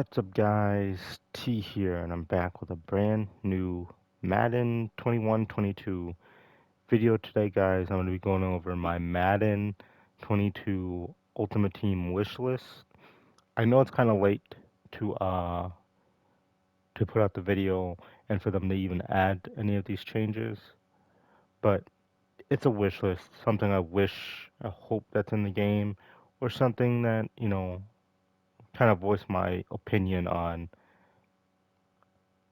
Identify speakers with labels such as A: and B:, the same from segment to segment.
A: What's up, guys? T here, and I'm back with a brand new Madden 21-22 video today, guys. I'm going to be going over my Madden 22 Ultimate Team wish list. I know it's kind of late to put out the video and for them to even add any of these changes, but it's a wish list, something I hope that's in the game, or something that kind of voice my opinion on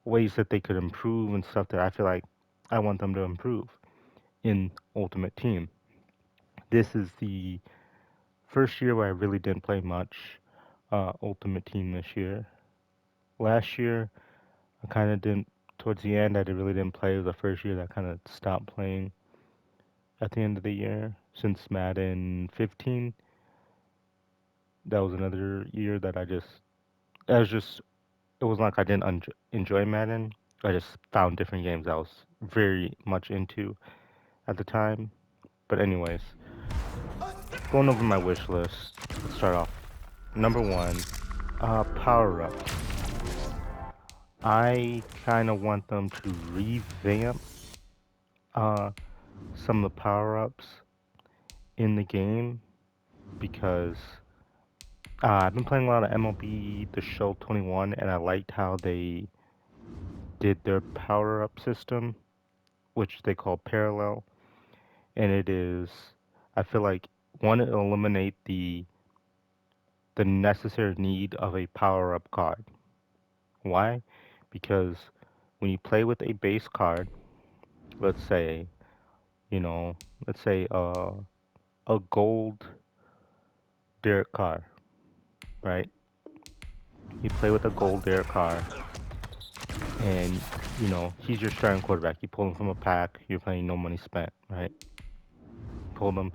A: ways that they could improve and stuff that I feel like I want them to improve in Ultimate Team. This is the first year where I really didn't play much Ultimate Team this year. Last year, I kind of didn't, towards the end, really didn't play. It was the first year that I kind of stopped playing at the end of the year. Since Madden 15, that was another year that it was like I didn't enjoy Madden. I just found different games I was very much into at the time. But anyways, going over my wish list. Let's start off. Number one, power ups. I kind of want them to revamp uh, some of the power ups in the game because I've been playing a lot of MLB The Show 21 and I liked how they did their power up system, which they call parallel. And it is, I feel like, one, it eliminate the necessary need of a power up card. Why? Because when you play with a base card, let's say, you know, let's say a gold Derek Carr, right? You play with a gold Derek Carr, and he's your starting quarterback. You pull him from a pack. You're playing no money spent, right? Pull him.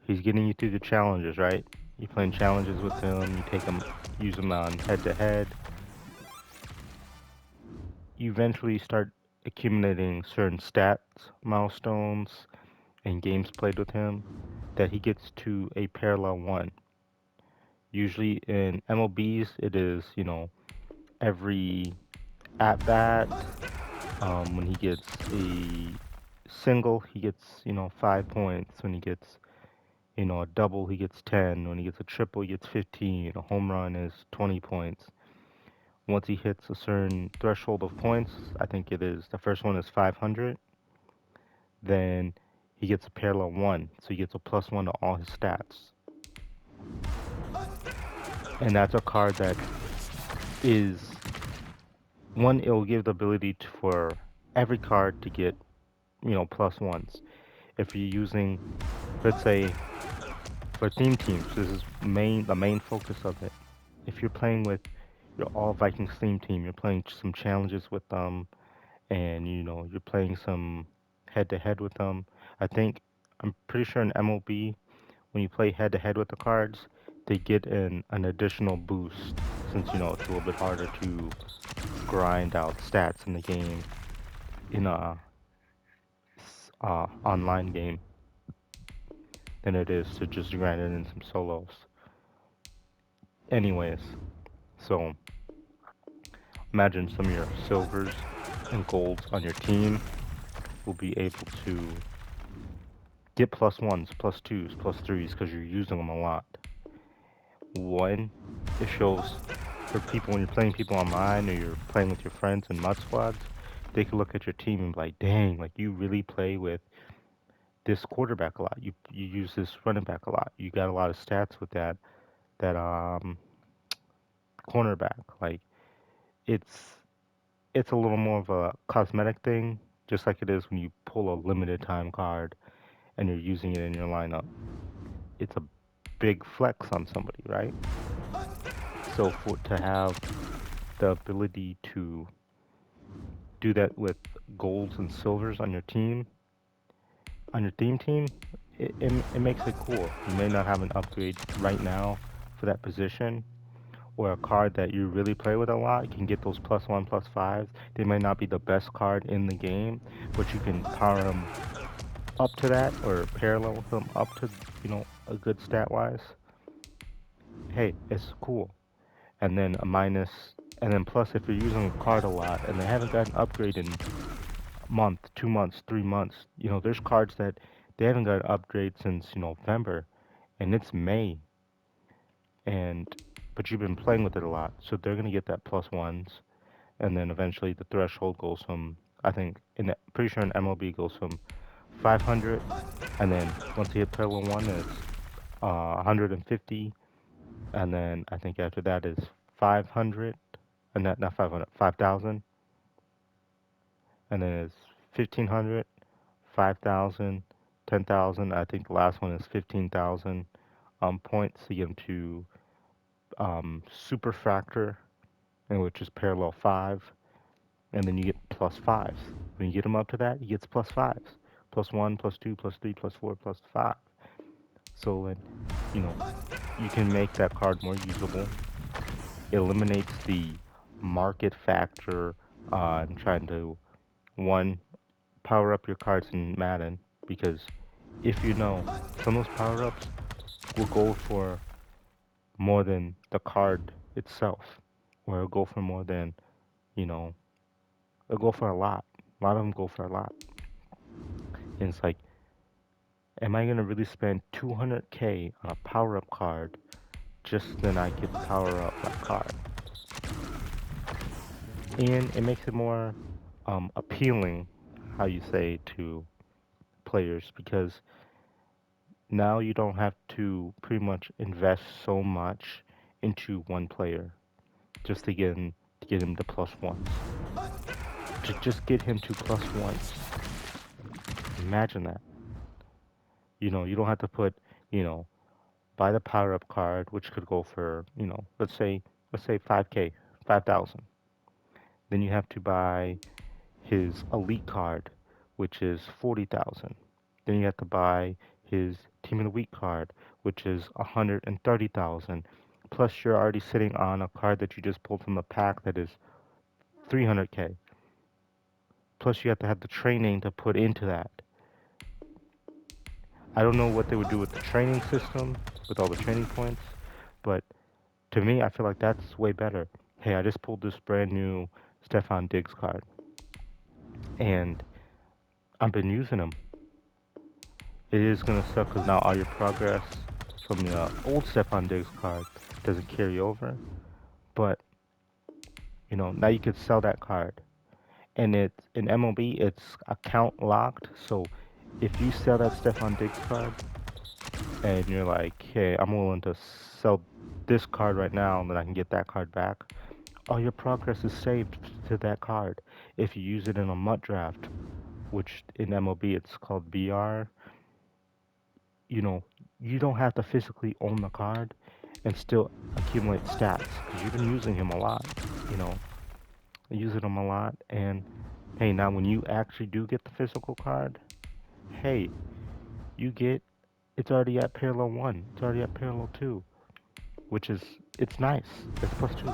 A: He's getting you through the challenges, right? You're playing challenges with him. You take him, use him on head to head. You eventually start accumulating certain stats, milestones, and games played with him that he gets to a parallel one. Usually in MLBs, it is, every at bat, when he gets a single, he gets, 5 points. When he gets, a double, he gets 10. When he gets a triple, he gets 15. A home run is 20 points. Once he hits a certain threshold of points, I think it is, the first one is 500, then he gets a parallel one. So he gets a +1 to all his stats. And that's a card that is one, it will give the ability for every card to get, +1s. If you're using, let's say, for theme teams, this is the main focus of it. If you're playing with your all Vikings theme team, you're playing some challenges with them, and you're playing some head to head with them. I'm pretty sure in MLB, when you play head to head with the cards, they get an additional boost since it's a little bit harder to grind out stats in the game in a online game than it is to just grind it in some solos. Anyways, so imagine some of your silvers and golds on your team will be able to get +1s, +2s, +3s because you're using them a lot. One, it shows for people when you're playing people online or you're playing with your friends in MUT squads, they can look at your team and be like, dang, like you really play with this quarterback a lot. You use this running back a lot. You got a lot of stats with that cornerback. Like it's it's a little more of a cosmetic thing, just like it is when you pull a limited time card and you're using it in your lineup. It's a big flex on somebody, right? So for to have the ability to do that with golds and silvers on your team, on your theme team, it makes it cool. You may not have an upgrade right now for that position, or a card that you really play with a lot. You can get those +1, +5s. They may not be the best card in the game, but you can power them up to that or parallel them up to, a good stat wise. Hey, it's cool. and then a minus, and then plus if you're using a card a lot and they haven't got an upgrade in a month, 2 months, 3 months, there's cards that they haven't got an upgrade since November, and it's May, and but you've been playing with it a lot, so they're gonna get that plus ones, and then eventually the threshold goes from, I think, pretty sure in MLB goes from 500, and then once you hit parallel one, it's 150, and then I think after that is 500, and not 500, 5,000, and then it's 1,500, 5,000, 10,000. I think the last one is 15,000 points to get them to super fractor, and which is parallel 5, and then you get plus 5s. When you get them up to that, you get plus 5s. Plus 1, plus 2, plus 3, plus 4, plus 5. So then, you know, you can make that card more usable. It eliminates the market factor on trying to, one, power up your cards in Madden, because if you know, some of those power ups will go for more than the card itself, or it'll go for more than, you know, it'll go for a lot. A lot of them go for a lot. And it's like, am I gonna really spend 200K on a power up card just then I could power up my card? And it makes it more appealing, how you say, to players, because now you don't have to pretty much invest so much into one player just to get him to plus ones. To just get him to plus ones. Imagine that. You don't have to put, you know, buy the power up card, which could go for, let's say 5K, 5,000. Then you have to buy his elite card, which is 40,000. Then you have to buy his team of the week card, which is 130,000. Plus you're already sitting on a card that you just pulled from the pack that is 300K. Plus you have to have the training to put into that. I don't know what they would do with the training system, with all the training points, but to me, I feel like that's way better. Hey, I just pulled this brand new Stefan Diggs card, and I've been using them. It is gonna suck because now all your progress from the old Stefan Diggs card doesn't carry over, but now you could sell that card, and it's in MLB, it's account locked. So if you sell that Stefan Diggs card, and you're like, hey, I'm willing to sell this card right now, and then I can get that card back, all your progress is saved to that card. If you use it in a MUT draft, which in MLB it's called BR, you know, you don't have to physically own the card and still accumulate stats because you've been using him a lot, you know, using him a lot. And hey, now when you actually do get the physical card, hey, you get, it's already at parallel 1, it's already at parallel 2, which is, it's nice. It's plus 2.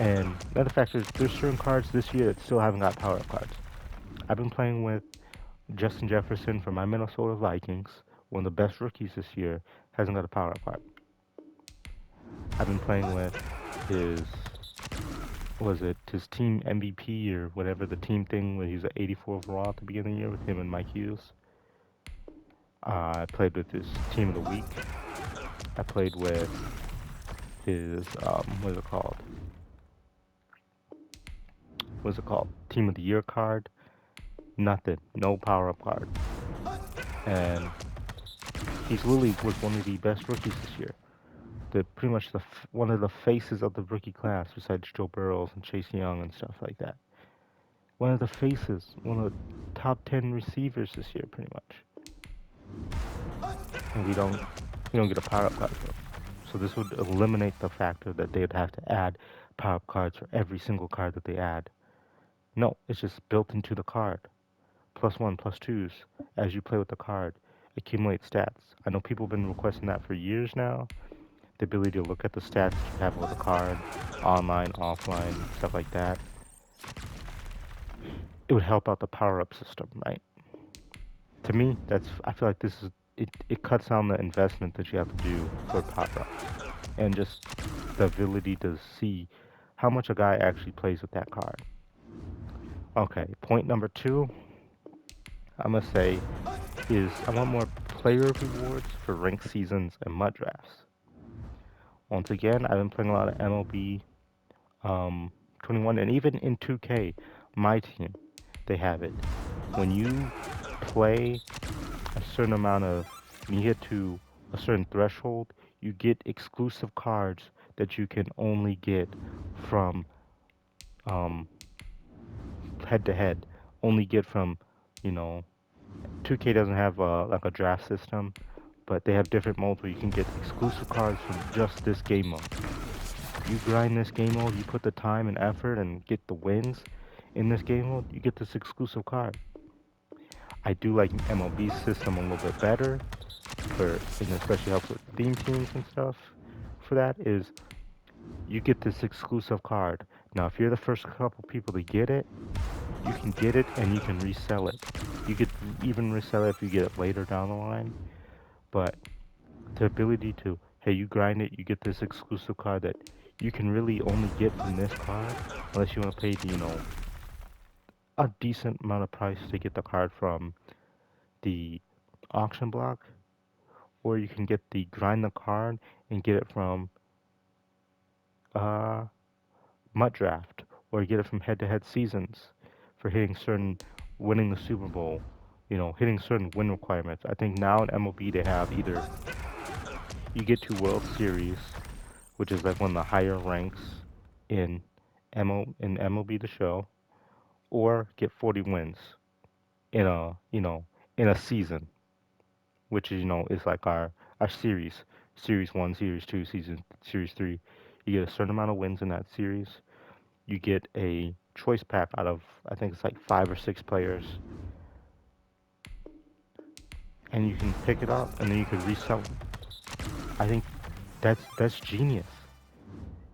A: And another factor is there's certain cards this year that still haven't got power up cards. I've been playing with Justin Jefferson for my Minnesota Vikings, one of the best rookies this year, hasn't got a power up card. I've been playing with his, his team MVP or whatever, the team thing where he was at 84 overall at the beginning of the year with him and Mike Hughes. I played with his team of the week. I played with his, what is it called? What's it called? Team of the year card. Nothing. No power up card. And he's literally was one of the best rookies this year. Pretty much one of the faces of the rookie class, besides Joe Burrows and Chase Young and stuff like that. One of the faces, one of the top 10 receivers this year, pretty much. And we don't get a power up card for him. So this would eliminate the factor that they'd have to add power up cards for every single card that they add. No, it's just built into the card. Plus 1, plus 2s as you play with the card. Accumulate stats. I know people have been requesting that for years now. The ability to look at the stats you have with the card, online, offline, stuff like that. It would help out the power-up system, right? To me, I feel like it cuts down the investment that you have to do for power-ups. And just the ability to see how much a guy actually plays with that card. Okay, point number two, I'm gonna say is I want more player rewards for ranked seasons and MUT drafts. Once again, I've been playing a lot of MLB 21 and even in 2K, my team, they have it. When you play a certain amount of, when you get to a certain threshold, you get exclusive cards that you can only get from um, head to head, only get from, you know, 2K doesn't have like a draft system, but they have different modes where you can get exclusive cards from just this game mode. You grind this game mode, you put the time and effort and get the wins in this game mode, you get this exclusive card. I do like MLB's system a little bit better for, and especially helps with theme teams and stuff. For that is you get this exclusive card. Now, if you're the first couple people to get it, you can get it and you can resell it. You could even resell it if you get it later down the line. But the ability to, hey, you grind it, you get this exclusive card that you can really only get from this card, unless you want to pay, a decent amount of price to get the card from the auction block, or you can get the grind the card and get it from uh, MUT Draft, or get it from head-to-head seasons for hitting certain, winning the Super Bowl, hitting certain win requirements. I think now in MLB they have either you get to World Series, which is like one of the higher ranks in in MLB the show, or get 40 wins in a season, which is like our series 1, series 2, series 3. You get a certain amount of wins in that series. You get a choice pack out of, I think it's like 5 or 6 players, and you can pick it up and then you can resell them. I think that's genius.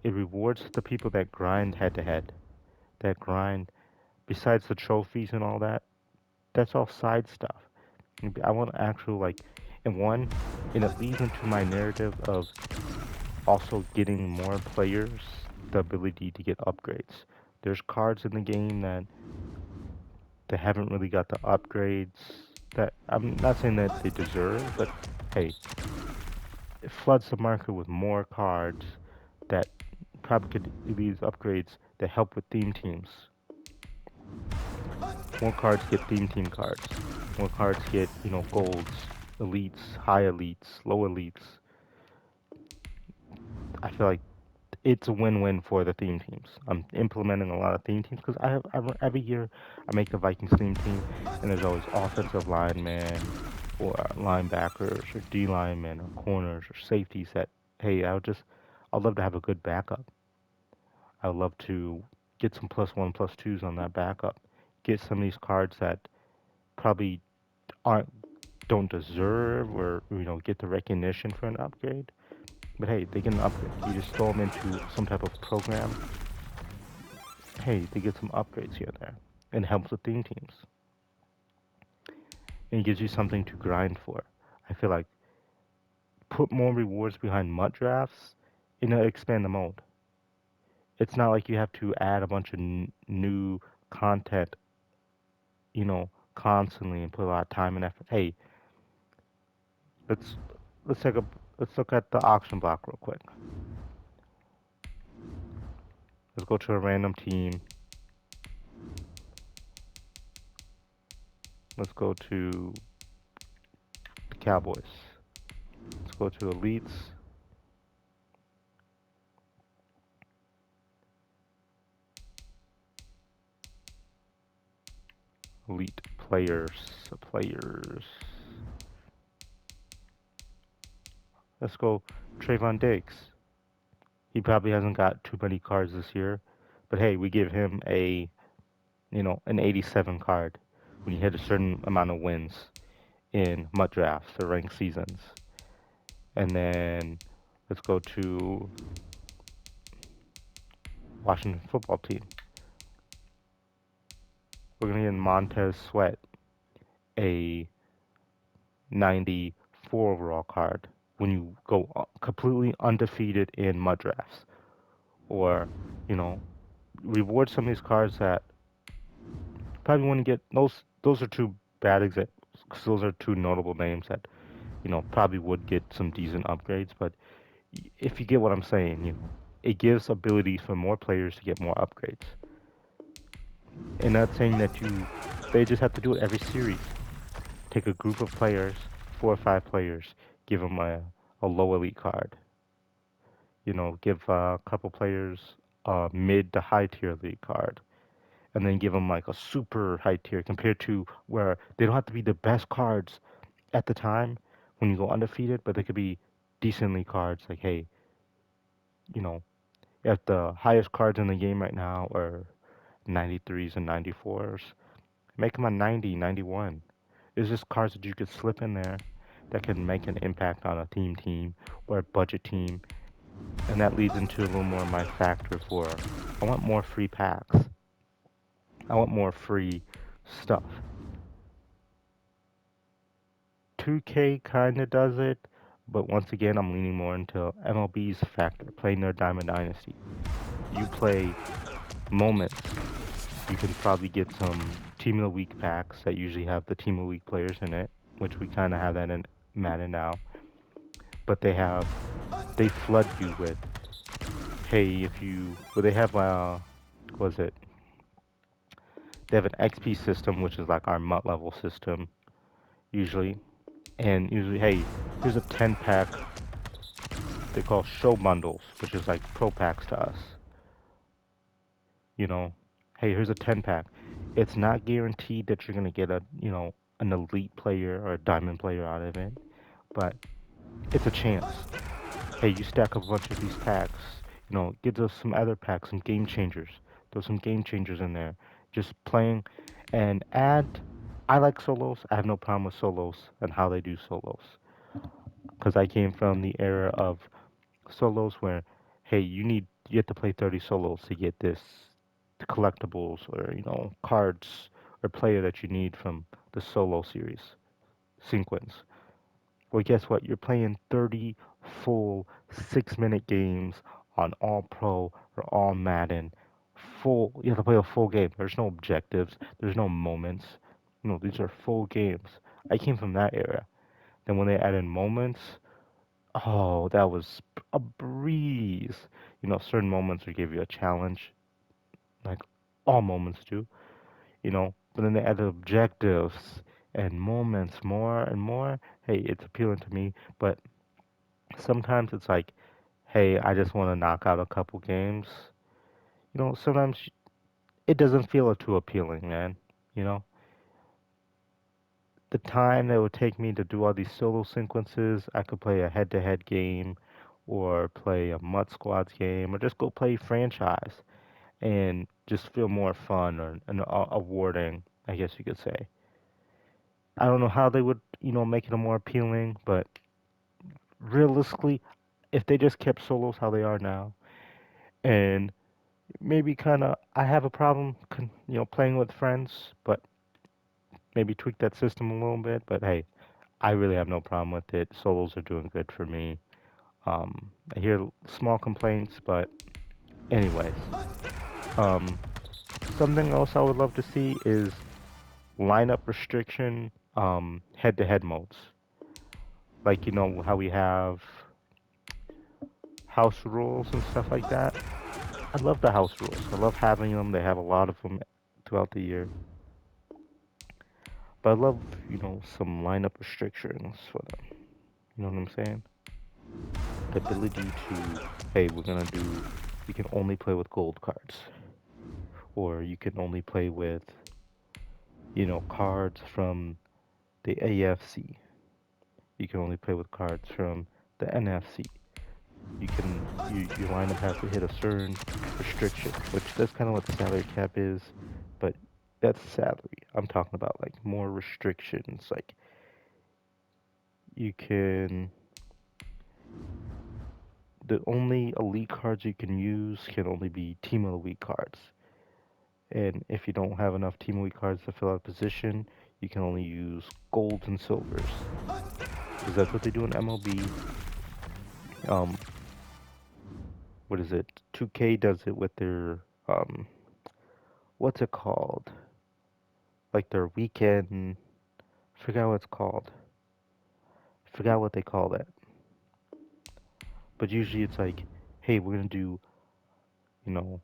A: It rewards the people that grind head to head, that grind besides the trophies and all that. That's all side stuff. I want actual like, and one, and it leads into my narrative of also getting more players the ability to get upgrades. There's cards in the game that they haven't really got the upgrades that I'm not saying that they deserve, but hey, it floods the market with more cards that probably could these upgrades that help with theme teams. More cards get theme team cards. More cards get, golds, elites, high elites, low elites. I feel like it's a win-win for the theme teams. I'm implementing a lot of theme teams because every year I make the Vikings theme team, and there's always offensive linemen or linebackers or D linemen or corners or safeties that hey, I'd love to have a good backup. I'd love to get some plus one plus twos on that backup. Get some of these cards that probably aren't don't deserve or get the recognition for an upgrade. But hey, they get an upgrade. You just throw them into some type of program. Hey, they get some upgrades here and there. And it helps with theme teams. And it gives you something to grind for. I feel like put more rewards behind MUT drafts and it'll expand the mode. It's not like you have to add a bunch of new content, constantly and put a lot of time and effort. Hey, let's let's take a let's look at the auction block real quick. Let's go to a random team. Let's go to the Cowboys. Let's go to elites. Elite players. Let's go Trayvon Diggs. He probably hasn't got too many cards this year, but hey, we give him an 87 card when you hit a certain amount of wins in MUT drafts or ranked seasons. And then let's go to Washington football team. We're gonna get Montez Sweat, a 94 overall card when you go completely undefeated in MUT drafts. or you know, reward some of these cards that probably wouldn't get those. Those are two bad examples because those are two notable names that probably would get some decent upgrades. But if you get what I'm saying, it gives abilities for more players to get more upgrades. And not saying that they just have to do it every series. Take a group of players, 4 or 5 players, give them a low elite card. Give a couple players a mid to high tier elite card, and then give them like a super high tier compared to where they don't have to be the best cards at the time when you go undefeated, but they could be decently cards. Like, hey, you know, if the highest cards in the game right now are 93s and 94s, make them a 90, 91. It's just cards that you could slip in there that can make an impact on a team or a budget team. And that leads into a little more of my factor for I want more free packs. I want more free stuff. 2K kind of does it, but once again, I'm leaning more into MLB's factor, playing their Diamond Dynasty. You play moments, you can probably get some Team of the Week packs that usually have the Team of the Week players in it, which we kind of have that in Madden now. But they flood you with, hey, well, they have, what was it? They have an XP system, which is like our MUT level system, usually. And usually, hey, here's a 10 pack they call show bundles, which is like pro packs to us. You know, hey, here's a 10 pack. It's not guaranteed that you're gonna get an elite player or a diamond player out of it, but it's a chance. Hey, you stack up a bunch of these packs. Gives us some other packs, some game changers. Throw some game changers in there. Just playing and add. I like solos. I have no problem with solos and how they do solos because I came from the era of solos where, hey, you have to play 30 solos to get this collectibles or cards or player that you need from the solo series sequence. Well, guess what? You're playing 30 full 6-minute games on All Pro or All Madden. You have to play a full game. There's no objectives. There's no moments. These are full games. I came from that era. Then when they added moments, oh, that was a breeze. Certain moments would give you a challenge, like all moments do, but then they added objectives and moments more and more. Hey, it's appealing to me, but sometimes it's like, hey, I just want to knock out a couple games. Sometimes it doesn't feel too appealing, man. You know, the time that it would take me to do all these solo sequences, I could play a head-to-head game or play a MUT Squads game or just go play franchise and just feel more fun or and awarding, I guess you could say. I don't know how they would, make it a more appealing, but realistically, if they just kept solos how they are now, and maybe kind of, I have a problem, playing with friends, but maybe tweak that system a little bit. But hey, I really have no problem with it. Solos are doing good for me. I hear small complaints, but anyways, um, something else I would love to see is lineup restriction, head-to-head modes. Like how we have house rules and stuff like that. I love the house rules. I love having them. They have a lot of them throughout the year. But I love, some lineup restrictions for them. You know what I'm saying? The ability to, hey, you can only play with gold cards. Or you can only play with, cards from the AFC. You can only play with cards from the NFC. Your lineup has to hit a certain restriction, which that's kind of what the salary cap is, but that's salary. I'm talking about like more restrictions. Like you can, the only elite cards you can use can only be team of the week cards, and if you don't have enough team of the week cards to fill out a position, you can only use golds and silvers because that's what they do in MLB. Um, what is it? 2K does it with their um what's it called? Like their weekend. Forgot what it's called. Forgot what they call that. But usually it's like, hey, we're gonna do, you know,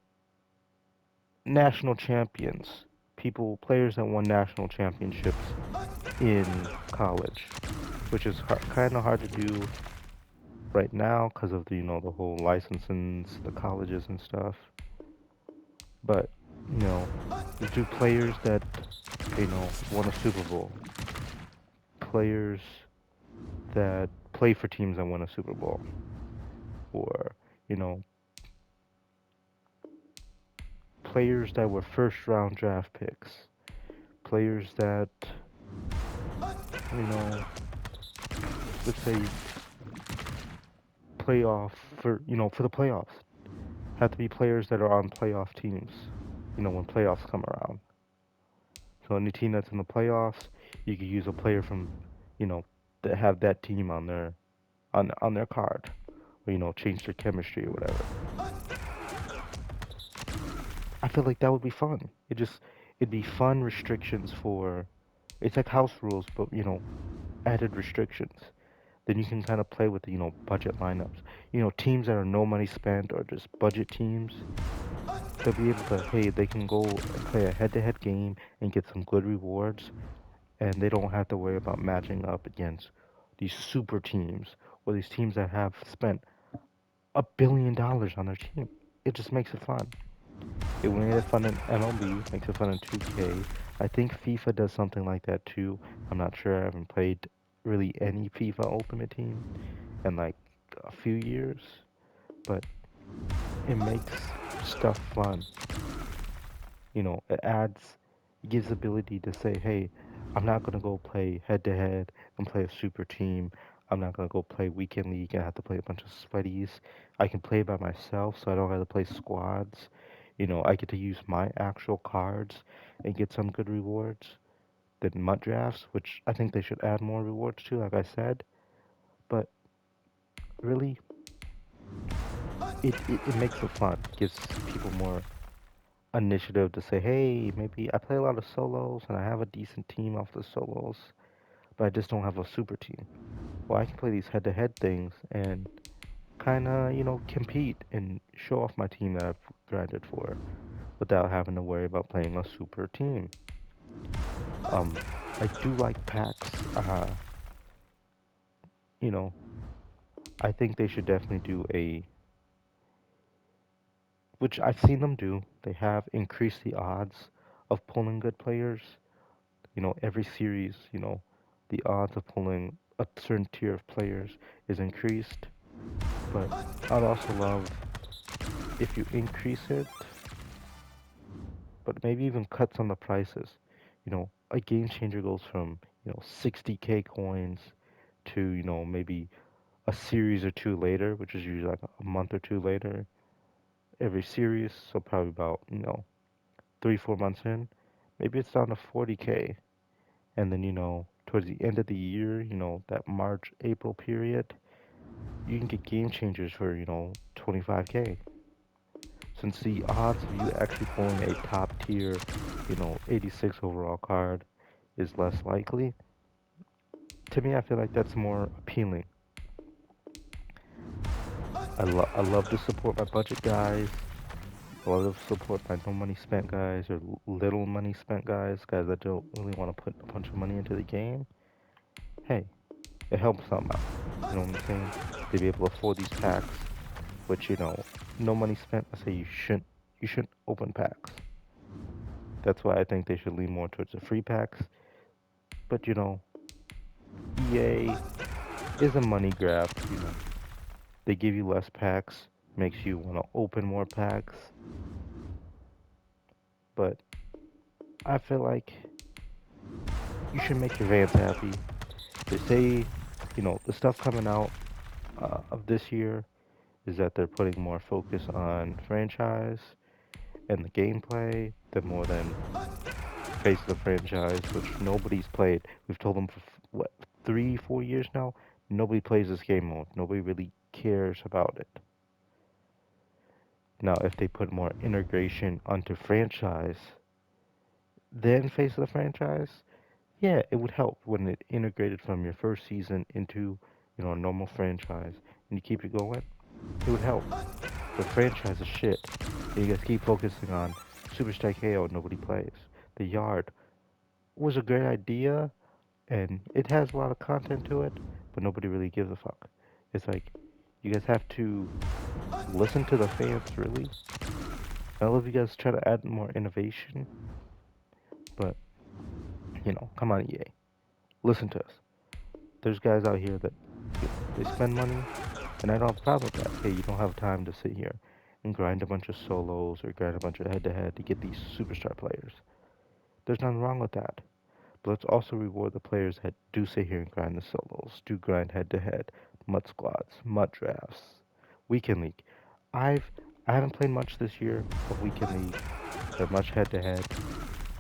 A: national champions, people, players that won national championships in college, which is kind of hard to do right now because of the, the whole licensings, the colleges and stuff. But, you know, let's do players that, won a Super Bowl, players that play for teams that won a Super Bowl, or, you know, players that were first round draft picks, players that, you know, let's say playoff for the playoffs. Have to be players that are on playoff teams, when playoffs come around. So any team that's in the playoffs, you could use a player from, you know, that have that team on their card, or change their chemistry or whatever. I feel like that would be fun. It'd be fun restrictions for. It's like house rules, but added restrictions. Then you can kind of play with the budget lineups. Teams that are no money spent or just budget teams, they'll be able to, hey, they can go and play a head-to-head game and get some good rewards, and they don't have to worry about matching up against these super teams or these teams that have spent $1 billion on their team. It just makes it fun. It made it fun in MLB, makes it fun in 2K. I think FIFA does something like that too. I'm not sure. I haven't played really any FIFA Ultimate Team in like a few years, but it makes stuff fun. It gives the ability to say, hey, I'm not gonna go play head to head and play a super team. I'm not gonna go play weekend league and have to play a bunch of sweaties. I can play by myself, so I don't have to play squads. I get to use my actual cards and get some good rewards than MUT drafts, which I think they should add more rewards to, like I said. But really, it makes it fun. Gives people more initiative to say, hey, maybe I play a lot of solos and I have a decent team off the solos, but I just don't have a super team. Well, I can play these head to head things and kind of, compete and show off my team that I've grinded for without having to worry about playing a super team. Um, I do like packs. You know, I think they should definitely do which I've seen them do. They have increased the odds of pulling good players. Every series, the odds of pulling a certain tier of players is increased. But I'd also love if you increase it, but maybe even cut some of the prices. A game changer goes from, 60K coins to, maybe a series or two later, which is usually like a month or two later, every series. So probably about, 3, 4 months in, maybe it's down to 40K. And then, towards the end of the year, that March, April period, you can get game changers for, 25K. Since the odds of you actually pulling a top tier, 86 overall card is less likely, to me, I feel like that's more appealing. I love to support my budget guys. I love to support my no money spent guys or little money spent guys that don't really want to put a bunch of money into the game. Hey, it helps them out. You know what I'm saying? They be able to afford these packs, which no money spent. I say you shouldn't open packs. That's why I think they should lean more towards the free packs. But EA is a money grab. They give you less packs, makes you want to open more packs. But I feel like you should make your fans happy. They say, the stuff coming out of this year is that they're putting more focus on franchise and the gameplay than more than face of the franchise, which nobody's played. We've told them for what 3, 4 years now. Nobody plays this game mode. Nobody really cares about it. Now, if they put more integration onto franchise, then face of the franchise, yeah, it would help when it integrated from your first season into, a normal franchise, and you keep it going. It would help. But franchise is shit. And you guys keep focusing on Superstar KO, nobody plays. The Yard was a great idea, and it has a lot of content to it, but nobody really gives a fuck. It's like, you guys have to listen to the fans, really. I love you guys try to add more innovation, but, come on, EA. Listen to us. There's guys out here that, they spend money, and I don't have a problem with that. Hey, you don't have time to sit here and grind a bunch of solos or grind a bunch of head-to-head to get these superstar players. There's nothing wrong with that. But let's also reward the players that do sit here and grind the solos, do grind head-to-head, MUT squads, MUT drafts, weekend league. I've I haven't played much this year of weekend league or much head-to-head,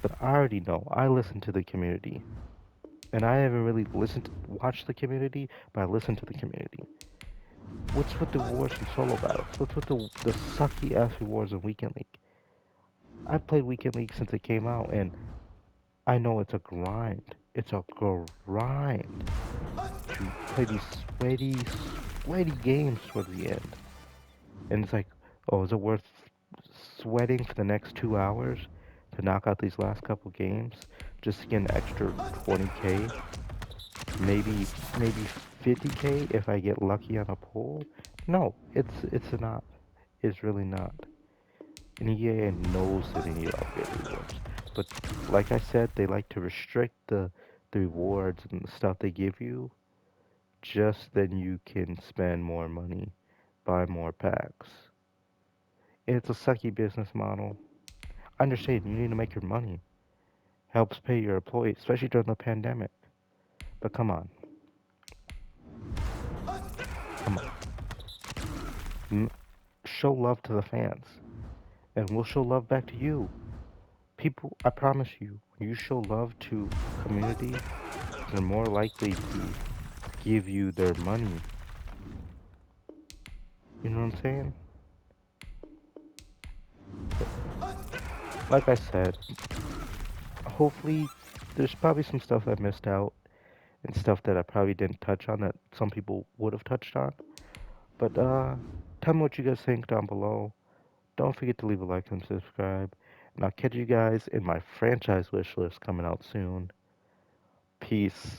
A: but I already know. I listen to the community, and I haven't really watched the community, but I listen to the community. What's with the wars and solo battles? What's with the sucky ass rewards in Weekend League? I've played Weekend League since it came out, and I know it's a grind. It's a grind to play these sweaty games towards the end. And it's like, oh, is it worth sweating for the next 2 hours to knock out these last couple games just to get an extra 20k? Maybe 50k if I get lucky on a pull? No, it's not. It's really not. And EA knows that they need to upgrade rewards. But like I said, they like to restrict the rewards and the stuff they give you just then you can spend more money, buy more packs. And it's a sucky business model. I understand you need to make your money. Helps pay your employees, especially during the pandemic. But come on. Come on. Show love to the fans. And we'll show love back to you. People, I promise you, when you show love to a community, they're more likely to give you their money. You know what I'm saying? But like I said, hopefully there's probably some stuff I missed out and stuff that I probably didn't touch on that some people would have touched on. But tell me what you guys think down below. Don't forget to leave a like and subscribe. And I'll catch you guys in my franchise wish list coming out soon. Peace.